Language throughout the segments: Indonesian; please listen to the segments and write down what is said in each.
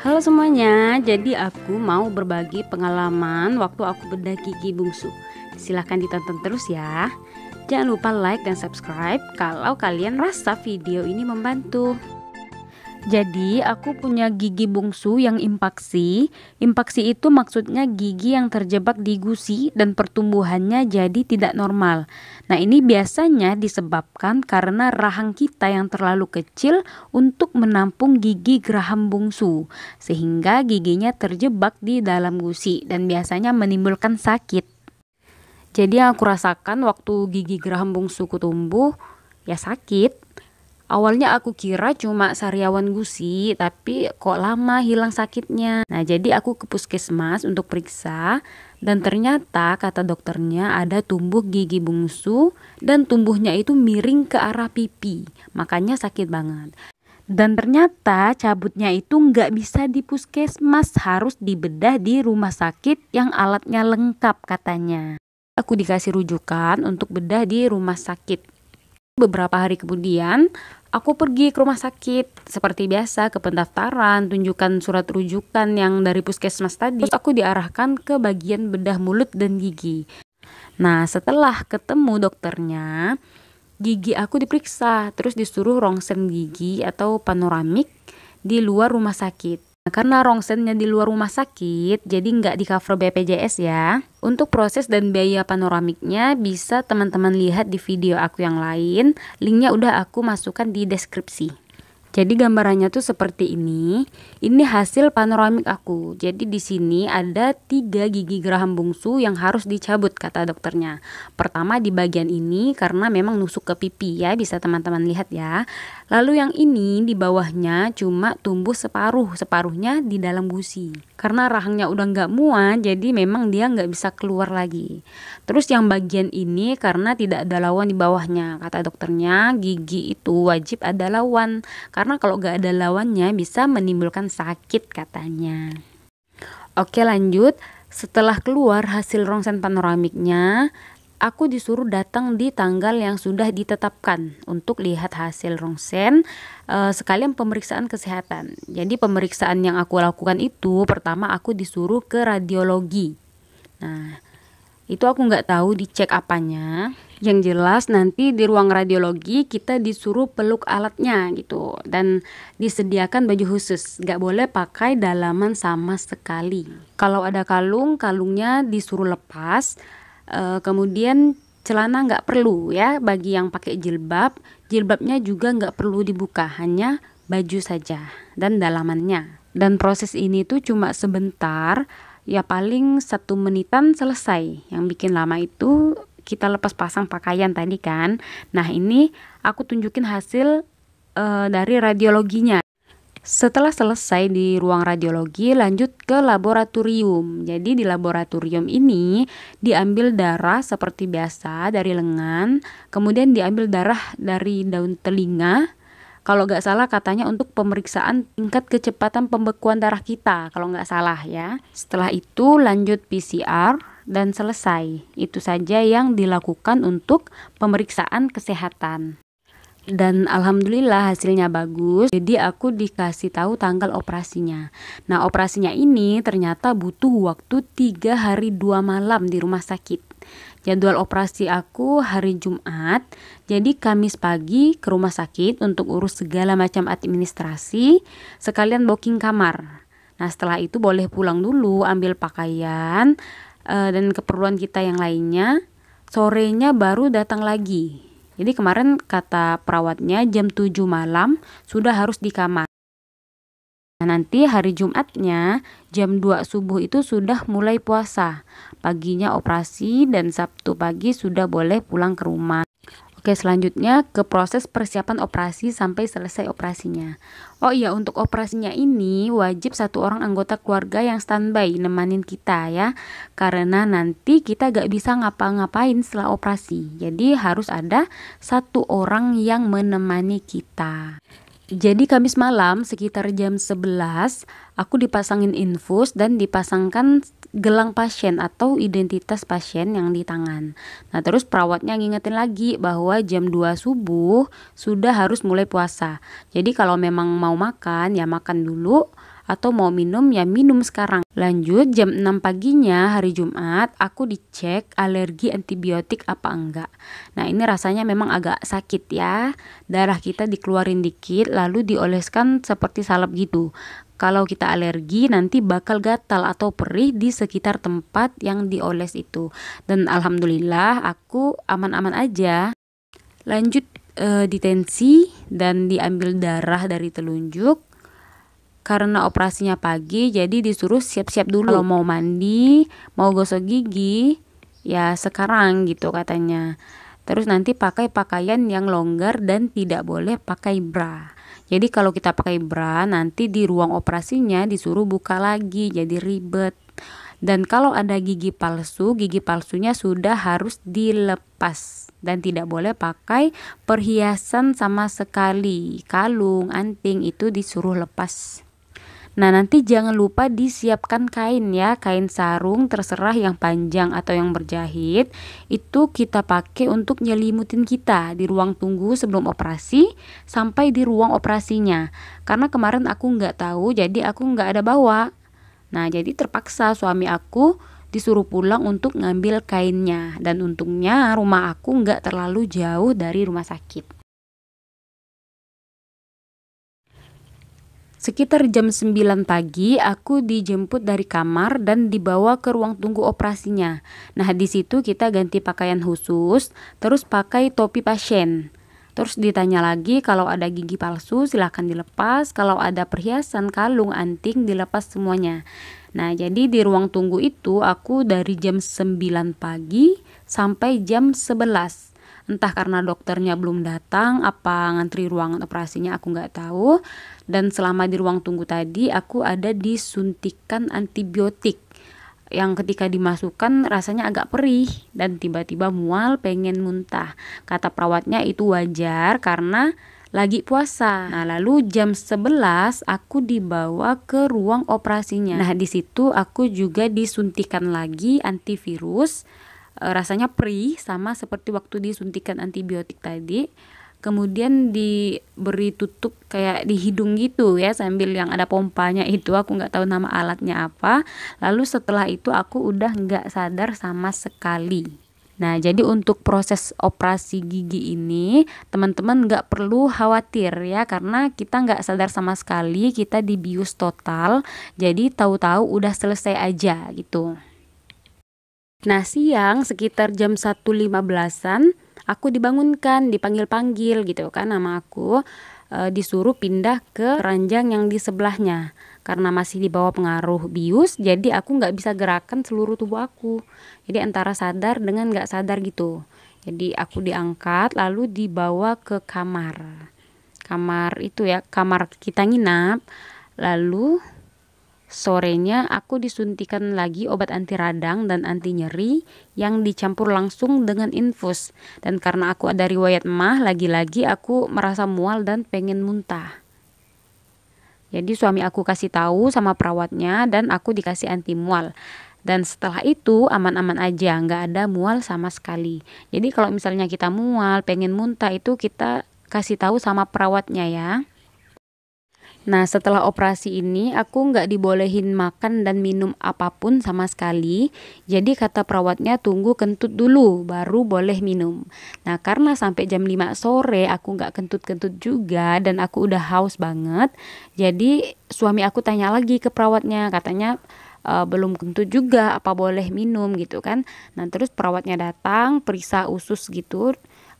Halo semuanya, jadi aku mau berbagi pengalaman waktu aku bedah gigi bungsu. Silahkan ditonton terus ya. Jangan lupa like dan subscribe kalau kalian rasa video ini membantu. Jadi aku punya gigi bungsu yang impaksi. Impaksi itu maksudnya gigi yang terjebak di gusi dan pertumbuhannya jadi tidak normal. Nah, ini biasanya disebabkan karena rahang kita yang terlalu kecil untuk menampung gigi geraham bungsu, sehingga giginya terjebak di dalam gusi dan biasanya menimbulkan sakit. Jadi yang aku rasakan waktu gigi geraham bungsuku tumbuh, ya sakit. Awalnya aku kira cuma sariawan gusi, tapi kok lama hilang sakitnya. Nah, jadi aku ke puskesmas untuk periksa, dan ternyata kata dokternya ada tumbuh gigi bungsu dan tumbuhnya itu miring ke arah pipi, makanya sakit banget. Dan ternyata cabutnya itu nggak bisa di puskesmas, harus dibedah di rumah sakit yang alatnya lengkap katanya. Aku dikasih rujukan untuk bedah di rumah sakit. Beberapa hari kemudian, aku pergi ke rumah sakit seperti biasa ke pendaftaran, tunjukkan surat rujukan yang dari puskesmas tadi. Terus aku diarahkan ke bagian bedah mulut dan gigi. Nah, setelah ketemu dokternya, gigi aku diperiksa, terus disuruh rongsen gigi atau panoramik di luar rumah sakit. Nah, karena rongsennya di luar rumah sakit, jadi nggak di cover BPJS ya. Untuk proses dan biaya panoramiknya bisa teman-teman lihat di video aku yang lain. Linknya udah aku masukkan di deskripsi. Jadi gambarannya tuh seperti ini. Ini hasil panoramik aku. Jadi di sini ada 3 gigi geraham bungsu yang harus dicabut kata dokternya. Pertama di bagian ini karena memang nusuk ke pipi ya, bisa teman-teman lihat ya. Lalu yang ini di bawahnya cuma tumbuh separuhnya di dalam gusi. Karena rahangnya udah nggak muat, jadi memang dia nggak bisa keluar lagi. Terus yang bagian ini karena tidak ada lawan di bawahnya. Kata dokternya gigi itu wajib ada lawan. Karena kalau nggak ada lawannya bisa menimbulkan sakit katanya. Oke lanjut, setelah keluar hasil rongsen panoramiknya, aku disuruh datang di tanggal yang sudah ditetapkan untuk lihat hasil rongsen sekalian pemeriksaan kesehatan. Jadi pemeriksaan yang aku lakukan itu pertama aku disuruh ke radiologi. Nah, itu aku nggak tahu dicek apanya. Yang jelas nanti di ruang radiologi kita disuruh peluk alatnya gitu. Dan disediakan baju khusus. Nggak boleh pakai dalaman sama sekali. Kalau ada kalung, kalungnya disuruh lepas. Kemudian celana nggak perlu ya. Bagi yang pakai jilbab, jilbabnya juga nggak perlu dibuka. Hanya baju saja dan dalamannya. Dan proses ini tuh cuma sebentar. Ya paling 1 menitan selesai. Yang bikin lama itu kita lepas pasang pakaian tadi kan. Nah ini aku tunjukin hasil dari radiologinya. Setelah selesai di ruang radiologi lanjut ke laboratorium. Jadi di laboratorium ini diambil darah seperti biasa dari lengan. Kemudian diambil darah dari daun telinga. Kalau nggak salah katanya untuk pemeriksaan tingkat kecepatan pembekuan darah kita, kalau nggak salah ya. Setelah itu lanjut PCR dan selesai. Itu saja yang dilakukan untuk pemeriksaan kesehatan. Dan alhamdulillah hasilnya bagus. Jadi aku dikasih tahu tanggal operasinya. Nah operasinya ini ternyata butuh waktu 3 hari 2 malam di rumah sakit. Jadwal operasi aku hari Jumat, jadi Kamis pagi ke rumah sakit untuk urus segala macam administrasi, sekalian booking kamar. Nah setelah itu boleh pulang dulu, ambil pakaian dan keperluan kita yang lainnya. Sorenya baru datang lagi. Jadi kemarin kata perawatnya jam 7 malam sudah harus di kamar. Nah, nanti hari Jumatnya jam 2 subuh itu sudah mulai puasa. Paginya operasi dan Sabtu pagi sudah boleh pulang ke rumah. Oke, selanjutnya ke proses persiapan operasi sampai selesai operasinya. Oh iya, untuk operasinya ini wajib 1 orang anggota keluarga yang standby nemanin kita ya. Karena nanti kita gak bisa ngapa-ngapain setelah operasi. Jadi harus ada 1 orang yang menemani kita. Jadi Kamis malam sekitar jam 11 aku dipasangin infus dan dipasangkan gelang pasien atau identitas pasien yang di tangan. Nah terus perawatnya ngingetin lagi bahwa jam 2 subuh sudah harus mulai puasa. Jadi kalau memang mau makan ya makan dulu atau mau minum ya minum sekarang. Lanjut jam 6 paginya hari Jumat aku dicek alergi antibiotik apa enggak. Nah ini rasanya memang agak sakit ya, darah kita dikeluarin dikit lalu dioleskan seperti salep gitu. Kalau kita alergi nanti bakal gatal atau perih di sekitar tempat yang dioles itu. Dan alhamdulillah aku aman-aman aja. Lanjut ditensi dan diambil darah dari telunjuk. Karena operasinya pagi jadi disuruh siap-siap dulu. Kalau mau mandi, mau gosok gigi ya sekarang gitu katanya. Terus nanti pakai pakaian yang longgar dan tidak boleh pakai bra. Jadi kalau kita pakai bra nanti di ruang operasinya disuruh buka lagi, jadi ribet. Dan kalau ada gigi palsunya sudah harus dilepas dan tidak boleh pakai perhiasan sama sekali. Kalung, anting itu disuruh lepas. Nah nanti jangan lupa disiapkan kain ya, kain sarung terserah yang panjang atau yang berjahit. Itu kita pakai untuk nyelimutin kita di ruang tunggu sebelum operasi sampai di ruang operasinya. Karena kemarin aku nggak tahu jadi aku nggak ada bawa. Nah jadi terpaksa suami aku disuruh pulang untuk ngambil kainnya. Dan untungnya rumah aku nggak terlalu jauh dari rumah sakit. Sekitar jam 9 pagi aku dijemput dari kamar dan dibawa ke ruang tunggu operasinya. Nah di situ kita ganti pakaian khusus, terus pakai topi pasien. Terus ditanya lagi kalau ada gigi palsu silahkan dilepas, kalau ada perhiasan, kalung, anting dilepas semuanya. Nah jadi di ruang tunggu itu aku dari jam 9 pagi sampai jam 11. Entah karena dokternya belum datang, apa ngantri ruangan operasinya aku nggak tahu. Dan selama di ruang tunggu tadi aku ada disuntikan antibiotik yang ketika dimasukkan rasanya agak perih dan tiba-tiba mual pengen muntah. Kata perawatnya itu wajar karena lagi puasa. Nah, lalu jam 11 aku dibawa ke ruang operasinya. Nah, di situ aku juga disuntikan lagi antivirus. Rasanya perih sama seperti waktu disuntikan antibiotik tadi. Kemudian diberi tutup kayak di hidung gitu ya sambil yang ada pompanya itu, aku nggak tahu nama alatnya apa. Lalu setelah itu aku udah nggak sadar sama sekali. Nah jadi untuk proses operasi gigi ini teman-teman nggak perlu khawatir ya, karena kita nggak sadar sama sekali, kita dibius total. Jadi tahu-tahu udah selesai aja gitu. Nah siang sekitar jam 1.15-an aku dibangunkan, dipanggil-panggil gitu kan nama aku, disuruh pindah ke ranjang yang di sebelahnya. Karena masih di bawah pengaruh bius, jadi aku nggak bisa gerakan seluruh tubuh aku. Jadi antara sadar dengan nggak sadar gitu. Jadi aku diangkat lalu dibawa ke kamar. Kamar itu ya, kamar kita nginap. Lalu sorenya aku disuntikan lagi obat anti radang dan anti nyeri yang dicampur langsung dengan infus. Dan karena aku ada riwayat MAH, lagi-lagi aku merasa mual dan pengen muntah. Jadi suami aku kasih tahu sama perawatnya dan aku dikasih anti mual. Dan setelah itu aman-aman aja, nggak ada mual sama sekali. Jadi kalau misalnya kita mual, pengen muntah itu kita kasih tahu sama perawatnya ya. Nah setelah operasi ini aku nggak dibolehin makan dan minum apapun sama sekali. Jadi kata perawatnya tunggu kentut dulu baru boleh minum. Nah karena sampai jam 5 sore aku nggak kentut-kentut juga dan aku udah haus banget. Jadi suami aku tanya lagi ke perawatnya, katanya belum kentut juga apa boleh minum gitu kan. Nah terus perawatnya datang periksa usus gitu.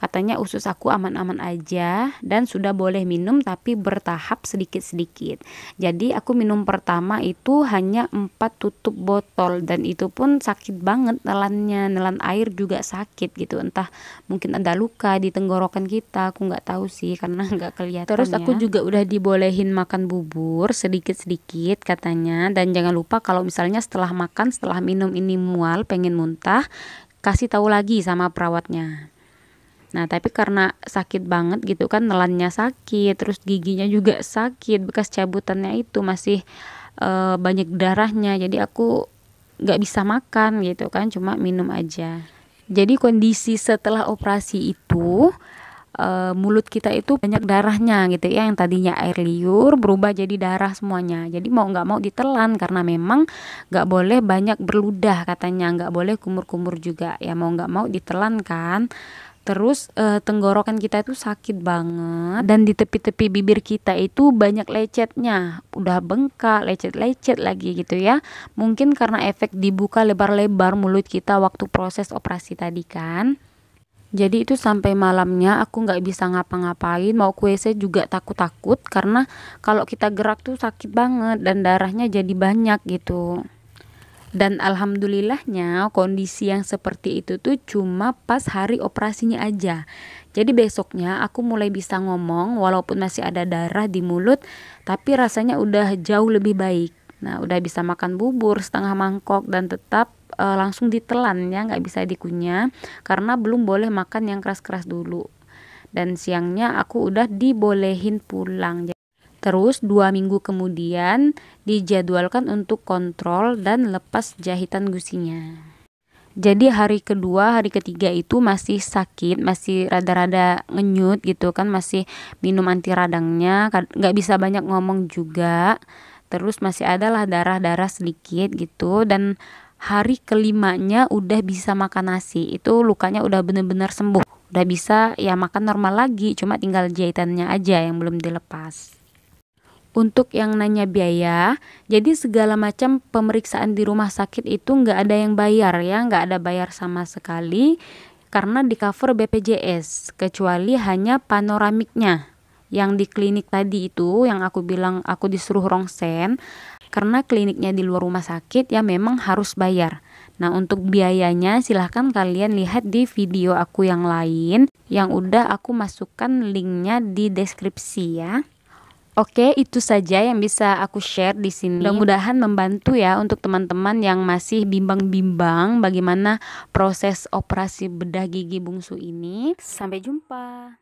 Katanya usus aku aman-aman aja dan sudah boleh minum tapi bertahap sedikit-sedikit. Jadi aku minum pertama itu hanya 4 tutup botol dan itu pun sakit banget nelannya, nelan air juga sakit gitu. Entah mungkin ada luka di tenggorokan kita, aku nggak tahu sih karena nggak kelihatan. Terus aku juga udah dibolehin makan bubur sedikit-sedikit katanya, dan jangan lupa kalau misalnya setelah makan, setelah minum ini mual, pengen muntah, kasih tahu lagi sama perawatnya. Nah tapi karena sakit banget gitu kan, nelannya sakit, terus giginya juga sakit, bekas cabutannya itu masih banyak darahnya, jadi aku nggak bisa makan gitu kan, cuma minum aja. Jadi kondisi setelah operasi itu mulut kita itu banyak darahnya gitu ya, yang tadinya air liur berubah jadi darah semuanya. Jadi mau nggak mau ditelan karena memang nggak boleh banyak berludah katanya, nggak boleh kumur-kumur juga ya, mau nggak mau ditelan kan. Terus tenggorokan kita itu sakit banget, dan di tepi-tepi bibir kita itu banyak lecetnya, udah bengkak, lecet-lecet lagi gitu ya. Mungkin karena efek dibuka lebar-lebar mulut kita waktu proses operasi tadi kan. Jadi itu sampai malamnya aku nggak bisa ngapa-ngapain, mau ke WC juga takut-takut karena kalau kita gerak tuh sakit banget dan darahnya jadi banyak gitu. Dan alhamdulillahnya kondisi yang seperti itu tuh cuma pas hari operasinya aja. Jadi besoknya aku mulai bisa ngomong walaupun masih ada darah di mulut, tapi rasanya udah jauh lebih baik. Nah, udah bisa makan bubur setengah mangkok dan tetap langsung ditelan ya, nggak bisa dikunyah karena belum boleh makan yang keras-keras dulu. Dan siangnya aku udah dibolehin pulang. Terus 2 minggu kemudian dijadwalkan untuk kontrol dan lepas jahitan gusinya. Jadi hari kedua, hari ketiga itu masih sakit, masih rada-rada ngenyut gitu kan, masih minum anti radangnya, nggak bisa banyak ngomong juga. Terus masih adalah darah-darah sedikit gitu, dan hari kelimanya udah bisa makan nasi. Itu lukanya udah bener-bener sembuh, udah bisa ya makan normal lagi, cuma tinggal jahitannya aja yang belum dilepas. Untuk yang nanya biaya, jadi segala macam pemeriksaan di rumah sakit itu nggak ada yang bayar ya, nggak ada bayar sama sekali karena di cover BPJS, kecuali hanya panoramiknya. Yang di klinik tadi itu yang aku bilang aku disuruh rongsen, karena kliniknya di luar rumah sakit ya memang harus bayar. Nah, untuk biayanya silahkan kalian lihat di video aku yang lain yang udah aku masukkan linknya di deskripsi ya. Oke, itu saja yang bisa aku share di sini. Mudah-mudahan membantu ya untuk teman-teman yang masih bimbang-bimbang bagaimana proses operasi bedah gigi bungsu ini. Sampai jumpa.